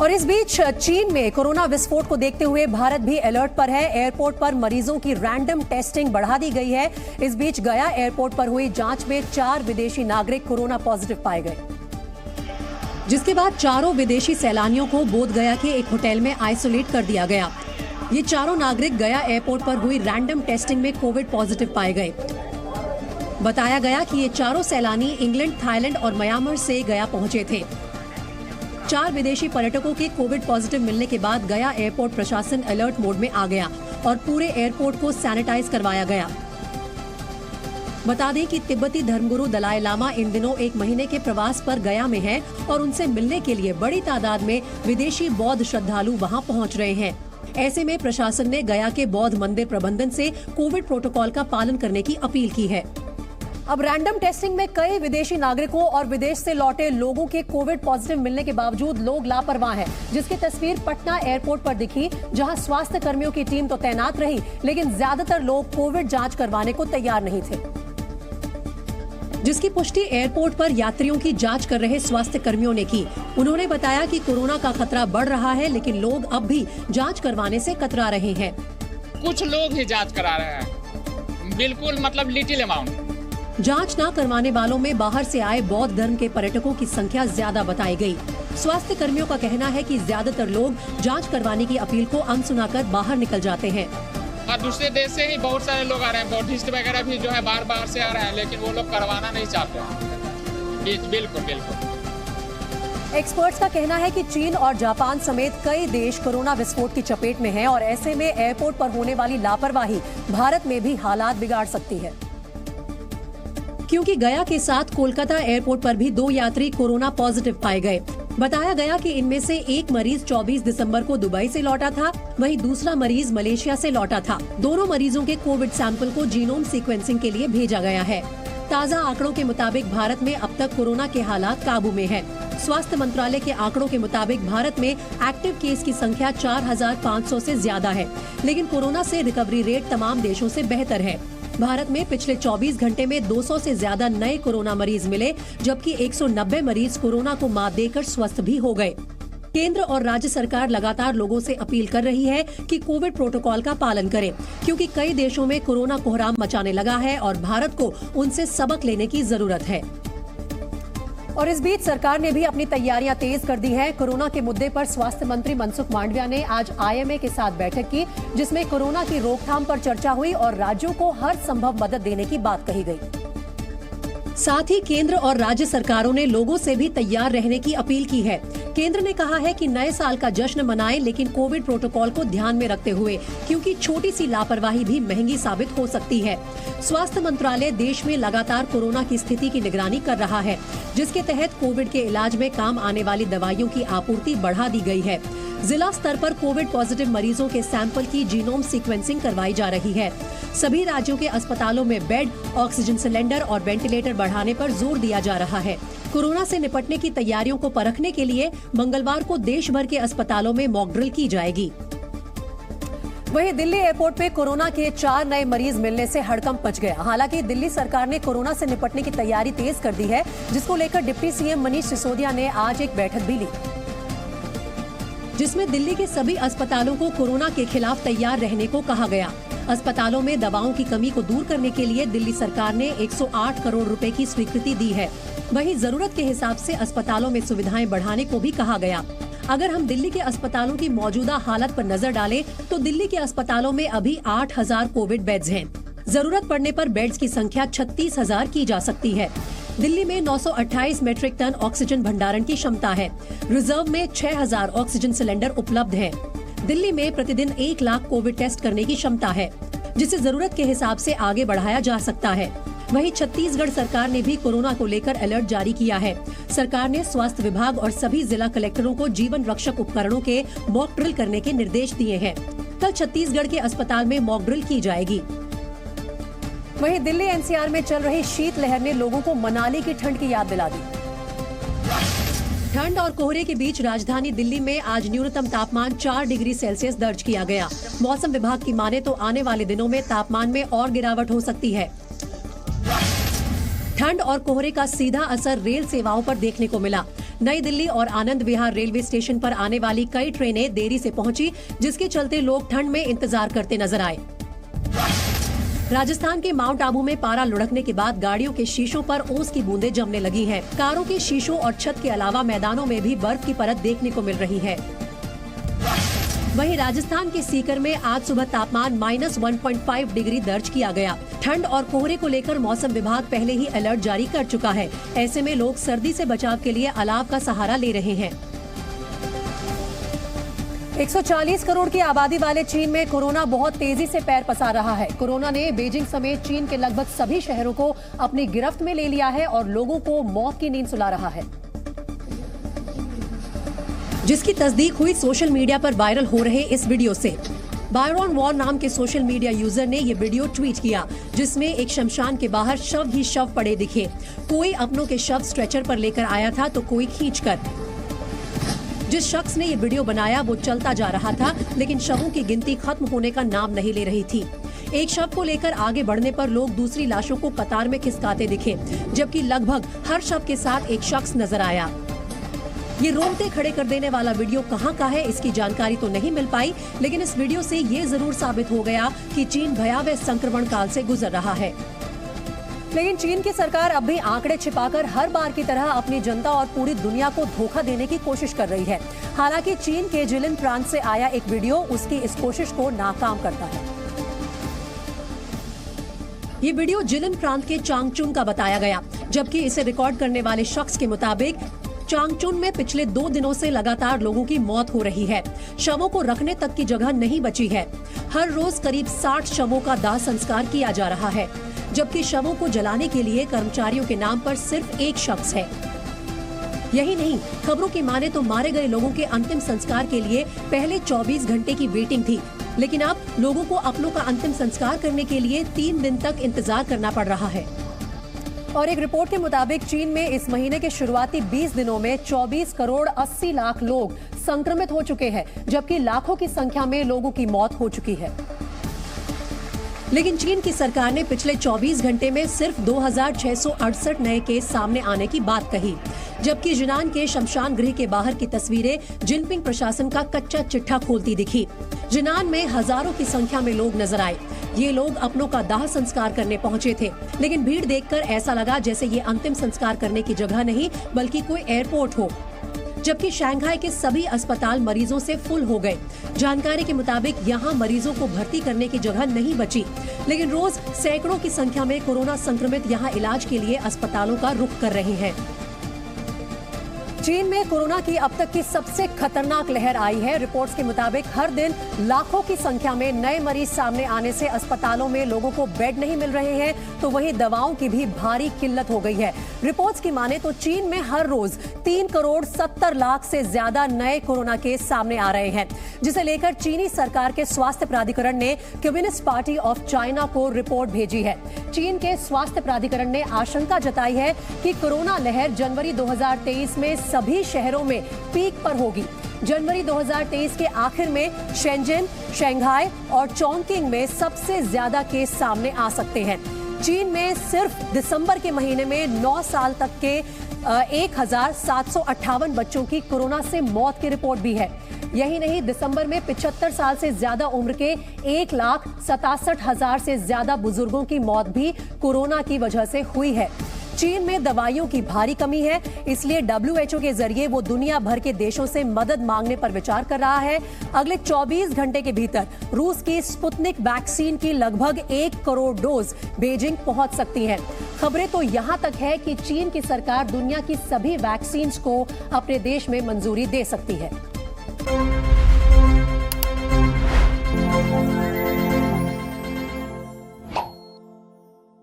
और इस बीच चीन में कोरोना विस्फोट को देखते हुए भारत भी अलर्ट पर है। एयरपोर्ट पर मरीजों की रैंडम टेस्टिंग बढ़ा दी गई है। इस बीच गया एयरपोर्ट पर हुई जांच में 4 विदेशी नागरिक कोरोना पॉजिटिव पाए गए, जिसके बाद चारों विदेशी सैलानियों को बोधगया के एक होटल में आइसोलेट कर दिया गया। ये चारों नागरिक गया एयरपोर्ट पर हुई रैंडम टेस्टिंग में कोविड पॉजिटिव पाए गए। बताया गया कि ये चारों सैलानी इंग्लैंड, थाईलैंड और म्यांमार से गया पहुंचे थे। 4 विदेशी पर्यटकों के कोविड पॉजिटिव मिलने के बाद गया एयरपोर्ट प्रशासन अलर्ट मोड में आ गया और पूरे एयरपोर्ट को सैनिटाइज करवाया गया। बता दें कि तिब्बती धर्मगुरु दलाई लामा इन दिनों 1 महीने के प्रवास पर गया में हैं और उनसे मिलने के लिए बड़ी तादाद में विदेशी बौद्ध श्रद्धालु वहां पहुंच रहे हैं। ऐसे में प्रशासन ने गया के बौद्ध मंदिर प्रबंधन से कोविड प्रोटोकॉल का पालन करने की अपील की है। अब रैंडम टेस्टिंग में कई विदेशी नागरिकों और विदेश से लौटे लोगों के कोविड पॉजिटिव मिलने के बावजूद लोग लापरवाह हैं, जिसकी तस्वीर पटना एयरपोर्ट पर दिखी, जहां स्वास्थ्य कर्मियों की टीम तो तैनात रही, लेकिन ज्यादातर लोग कोविड जांच करवाने को तैयार नहीं थे, जिसकी पुष्टि एयरपोर्ट पर यात्रियों की जांच कर रहे स्वास्थ्य कर्मियों ने की। उन्होंने बताया कि कोरोना का खतरा बढ़ रहा है, लेकिन लोग अब भी जांच करवाने से कतरा रहे हैं। कुछ लोग ही जांच करा रहे हैं, बिल्कुल मतलब लिटिल अमाउंट। जांच न करवाने वालों में बाहर से आए बौद्ध धर्म के पर्यटकों की संख्या ज्यादा बताई गई। स्वास्थ्य कर्मियों का कहना है कि ज्यादातर लोग जांच करवाने की अपील को अनसुना बाहर निकल जाते हैं। और दूसरे देश से ही बहुत सारे लोग आ रहे हैं, बौद्धिस्ट वगैरह भी जो है बार से आ रहे हैं, लेकिन वो लोग करवाना नहीं चाहते हैं। बिल्कुल। एक्सपर्ट्स का कहना है कि चीन और जापान समेत कई देश कोरोना विस्फोट की चपेट में हैं और ऐसे में एयरपोर्ट पर होने वाली लापरवाही भारत में भी हालात बिगाड़ सकती है, क्योंकि गया के साथ कोलकाता एयरपोर्ट पर भी 2 यात्री कोरोना पॉजिटिव पाए गए। बताया गया कि इनमें से एक मरीज 24 दिसंबर को दुबई से लौटा था, वहीं दूसरा मरीज मलेशिया से लौटा था। दोनों मरीजों के कोविड सैंपल को जीनोम सीक्वेंसिंग के लिए भेजा गया है। ताज़ा आंकड़ों के मुताबिक भारत में अब तक कोरोना के हालात काबू में है। स्वास्थ्य मंत्रालय के आंकड़ों के मुताबिक भारत में एक्टिव केस की संख्या 4500 से ज्यादा है, लेकिन कोरोना से रिकवरी रेट तमाम देशों से बेहतर है। भारत में पिछले 24 घंटे में 200 से ज्यादा नए कोरोना मरीज मिले, जबकि 190 मरीज कोरोना को मात देकर स्वस्थ भी हो गए। केंद्र और राज्य सरकार लगातार लोगों से अपील कर रही है कि कोविड प्रोटोकॉल का पालन करें, क्योंकि कई देशों में कोरोना कोहराम मचाने लगा है और भारत को उनसे सबक लेने की जरूरत है। और इस बीच सरकार ने भी अपनी तैयारियां तेज कर दी है। कोरोना के मुद्दे पर स्वास्थ्य मंत्री मनसुख मांडविया ने आज आईएमए के साथ बैठक की, जिसमें कोरोना की रोकथाम पर चर्चा हुई और राज्यों को हर संभव मदद देने की बात कही गई। साथ ही केंद्र और राज्य सरकारों ने लोगों से भी तैयार रहने की अपील की है। केंद्र ने कहा है कि नए साल का जश्न मनाएं, लेकिन कोविड प्रोटोकॉल को ध्यान में रखते हुए, क्योंकि छोटी सी लापरवाही भी महंगी साबित हो सकती है। स्वास्थ्य मंत्रालय देश में लगातार कोरोना की स्थिति की निगरानी कर रहा है, जिसके तहत कोविड के इलाज में काम आने वाली दवाइयों की आपूर्ति बढ़ा दी गई है। जिला स्तर पर कोविड पॉजिटिव मरीजों के सैंपल की जीनोम सीक्वेंसिंग करवाई जा रही है। सभी राज्यों के अस्पतालों में बेड, ऑक्सीजन सिलेंडर और वेंटिलेटर बढ़ाने पर जोर दिया जा रहा है। कोरोना से निपटने की तैयारियों को परखने के लिए मंगलवार को देश भर के अस्पतालों में मॉक ड्रिल की जाएगी। वहीं दिल्ली एयरपोर्ट पे कोरोना के 4 नए मरीज मिलने से हड़कंप मच गया। हालांकि दिल्ली सरकार ने कोरोना से निपटने की तैयारी तेज कर दी है, जिसको लेकर डिप्टी सीएम मनीष सिसोदिया ने आज एक बैठक भी ली, जिसमें दिल्ली के सभी अस्पतालों को कोरोना के खिलाफ तैयार रहने को कहा गया। अस्पतालों में दवाओं की कमी को दूर करने के लिए दिल्ली सरकार ने 108 करोड़ रुपए की स्वीकृति दी है। वहीं जरूरत के हिसाब से अस्पतालों में सुविधाएं बढ़ाने को भी कहा गया। अगर हम दिल्ली के अस्पतालों की मौजूदा हालत पर नजर डालें, तो दिल्ली के अस्पतालों में अभी 8000 कोविड बेड्स हैं। जरूरत पड़ने पर बेड्स की संख्या 36,000 की जा सकती है। दिल्ली में 928 मीट्रिक टन ऑक्सीजन भंडारण की क्षमता है। रिजर्व में 6000 ऑक्सीजन सिलेंडर उपलब्ध हैं। दिल्ली में प्रतिदिन 1 लाख कोविड टेस्ट करने की क्षमता है, जिसे जरूरत के हिसाब से आगे बढ़ाया जा सकता है। वहीं छत्तीसगढ़ सरकार ने भी कोरोना को लेकर अलर्ट जारी किया है। सरकार ने स्वास्थ्य विभाग और सभी जिला कलेक्टरों को जीवन रक्षक उपकरणों के मॉक ड्रिल करने के निर्देश दिए हैं। कल छत्तीसगढ़ के अस्पताल में मॉक ड्रिल की जाएगी। वहीं दिल्ली एनसीआर में चल रही शीतलहर ने लोगों को मनाली की ठंड की याद दिला दी। ठंड और कोहरे के बीच राजधानी दिल्ली में आज न्यूनतम तापमान 4 डिग्री सेल्सियस दर्ज किया गया। मौसम विभाग की माने तो आने वाले दिनों में तापमान में और गिरावट हो सकती है। ठंड और कोहरे का सीधा असर रेल सेवाओं पर देखने को मिला। नई दिल्ली और आनंद विहार रेलवे स्टेशन पर आने वाली कई ट्रेनें देरी से पहुंची, जिसके चलते लोग ठंड में इंतजार करते नजर आए। राजस्थान के माउंट आबू में पारा लुढ़कने के बाद गाड़ियों के शीशों पर ओस की बूंदें जमने लगी हैं। कारों के शीशों और छत के अलावा मैदानों में भी बर्फ की परत देखने को मिल रही है। वहीं राजस्थान के सीकर में आज सुबह तापमान -1.5 डिग्री दर्ज किया गया। ठंड और कोहरे को लेकर मौसम विभाग पहले ही अलर्ट जारी कर चुका है। ऐसे में लोग सर्दी से बचाव के लिए अलाव का सहारा ले रहे हैं। 140 करोड़ की आबादी वाले चीन में कोरोना बहुत तेजी से पैर पसार रहा है। कोरोना ने बीजिंग समेत चीन के लगभग सभी शहरों को अपनी गिरफ्त में ले लिया है और लोगों को मौत की नींद सुला रहा है, जिसकी तस्दीक हुई सोशल मीडिया पर वायरल हो रहे इस वीडियो से। बायरॉन वॉर नाम के सोशल मीडिया यूजर ने ये वीडियो ट्वीट किया, जिसमें एक शमशान के बाहर शव ही शव पड़े दिखे। कोई अपनों के शव स्ट्रेचर पर लेकर आया था तो कोई खींचकर। जिस शख्स ने ये वीडियो बनाया वो चलता जा रहा था, लेकिन शवों की गिनती खत्म होने का नाम नहीं ले रही थी। एक शव को लेकर आगे बढ़ने पर लोग दूसरी लाशों को कतार में खिसकाते दिखे, जबकि लगभग हर शव के साथ एक शख्स नजर आया। ये रोंगटे खड़े कर देने वाला वीडियो कहाँ का है, इसकी जानकारी तो नहीं मिल पाई, लेकिन इस वीडियो से ये जरूर साबित हो गया कि चीन भयावह संक्रमण काल से गुजर रहा है। लेकिन चीन की सरकार अब भी आंकड़े छिपाकर हर बार की तरह अपनी जनता और पूरी दुनिया को धोखा देने की कोशिश कर रही है। हालांकि चीन के जिलिन प्रांत से आया एक वीडियो उसकी इस कोशिश को नाकाम करता है। ये वीडियो जिलिन प्रांत के चांगचुन का बताया गया, जबकि इसे रिकॉर्ड करने वाले शख्स के मुताबिक चांगचुन में पिछले 2 दिनों से लगातार लोगों की मौत हो रही है। शवों को रखने तक की जगह नहीं बची है। हर रोज करीब 60 शवों का दाह संस्कार किया जा रहा है, जबकि शवों को जलाने के लिए कर्मचारियों के नाम पर सिर्फ एक शख्स है। यही नहीं, खबरों की माने तो मारे गए लोगों के अंतिम संस्कार के लिए पहले 24 घंटे की वेटिंग थी, लेकिन अब लोगों को अपनों का अंतिम संस्कार करने के लिए 3 दिन तक इंतजार करना पड़ रहा है। और एक रिपोर्ट के मुताबिक चीन में इस महीने के शुरुआती 20 दिनों में 24 करोड़ 80 लाख लोग संक्रमित हो चुके हैं, जबकि लाखों की संख्या में लोगों की मौत हो चुकी है। लेकिन चीन की सरकार ने पिछले 24 घंटे में सिर्फ 2668 नए केस सामने आने की बात कही, जबकि जिनान के शमशान गृह के बाहर की तस्वीरें जिनपिंग प्रशासन का कच्चा चिट्ठा खोलती दिखी। जिनान में हजारों की संख्या में लोग नजर आए। ये लोग अपनों का दाह संस्कार करने पहुंचे थे, लेकिन भीड़ देखकर ऐसा लगा जैसे ये अंतिम संस्कार करने की जगह नहीं बल्कि कोई एयरपोर्ट हो। जबकि शंघाई के सभी अस्पताल मरीजों से फुल हो गए। जानकारी के मुताबिक यहाँ मरीजों को भर्ती करने की जगह नहीं बची, लेकिन रोज सैकड़ों की संख्या में कोरोना संक्रमित यहाँ इलाज के लिए अस्पतालों का रुख कर रहे हैं। चीन में कोरोना की अब तक की सबसे खतरनाक लहर आई है। रिपोर्ट्स के मुताबिक हर दिन लाखों की संख्या में नए मरीज सामने आने से अस्पतालों में लोगों को बेड नहीं मिल रहे हैं, तो वहीं दवाओं की भी भारी किल्लत हो गई है। रिपोर्ट्स की माने तो चीन में हर रोज 3 करोड़ 70 लाख से ज्यादा नए कोरोना केस सामने आ रहे हैं, जिसे लेकर चीनी सरकार के स्वास्थ्य प्राधिकरण ने कम्युनिस्ट पार्टी ऑफ चाइना को रिपोर्ट भेजी है। चीन के स्वास्थ्य प्राधिकरण ने आशंका जताई है कि कोरोना लहर जनवरी 2023 में सभी शहरों में पीक पर होगी। जनवरी 2023 के आखिर में शेंजन, शंघाई और चोंगकिंग में सबसे ज्यादा केस सामने आ सकते हैं। चीन में सिर्फ दिसंबर के महीने में 9 साल तक के 1758 बच्चों की कोरोना से मौत की रिपोर्ट भी है। यही नहीं, दिसंबर में 75 साल से ज्यादा उम्र के 1,67,000 से ज्यादा बुजुर्गों की मौत भी कोरोना की वजह से हुई है। चीन में दवाइयों की भारी कमी है, इसलिए WHO के जरिए वो दुनिया भर के देशों से मदद मांगने पर विचार कर रहा है। अगले 24 घंटे के भीतर रूस की स्पुतनिक वैक्सीन की लगभग 1 करोड़ डोज बीजिंग पहुंच सकती हैं। खबरें तो यहां तक है कि चीन की सरकार दुनिया की सभी वैक्सीन को अपने देश में मंजूरी दे सकती है।